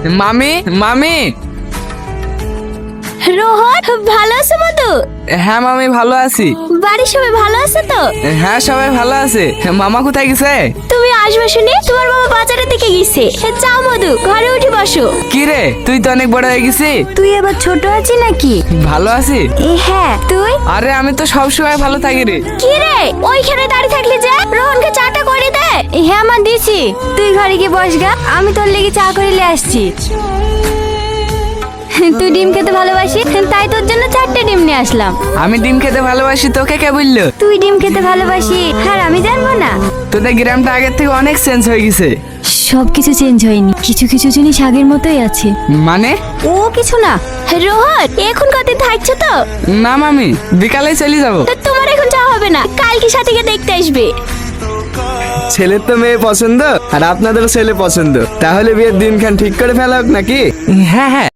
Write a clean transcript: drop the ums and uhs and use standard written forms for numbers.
মামি মামি। রোহন, ভালো আছো মধু? হ্যাঁ মামি ভালো আছি। বাড়ির সবাই ভালো আছে তো? হ্যাঁ সবাই ভালো আছে। মামা কোথায় গেছে? তুমি আসবে শুনে তোমার বাবা বাজারের দিকে গেছে। যাও মধু, ঘরে উঠে বসো। কি রে, তুই তো অনেক বড় হয়ে গেছিস। তুই এবার ছোট আছিস নাকি? ভালো আছি। হ্যাঁ, তুই? আরে আমি তো সবসময় ভালো থাকি রে। কি রে, ওইখানে দাঁড়িয়ে থাকলি যে? রোহনকে চাটা করে দে। হ্যাঁ মা, দিছি। তুই ঘরে গিয়ে বস গা, আমি তোর লেগে চা করে নিয়ে আসছি। তুই ডিম খেতে ভালোবাসিস, তাই তোর জন্য 4টে ডিম নিয়ে আসলাম। আমি ডিম খেতে ভালোবাসি, তোকে কে বললো? তুই ডিম খেতে ভালোবাসি আর আমি জানবো না? তোদের গ্রামটা আগের থেকে অনেক চেঞ্জ হয়ে গেছে। সবকিছু চেঞ্জ হয়নি, কিছু কিছু জিনিস আগের মতোই আছে। মানে? ও কিছু না। রোহন, এখন কতদিন থাকছো তো? না মামি, বিকালে চলে যাব। তোমার এখন যাওয়া হবে না, কালকে সাথীকে দেখতে আসবে। ছেলের তো মেয়ে পছন্দ আর আপনাদেরও ছেলে পছন্দ, তাহলে বিয়ের দিনখান ঠিক করে ফেলা হোক নাকি? হ্যাঁ হ্যাঁ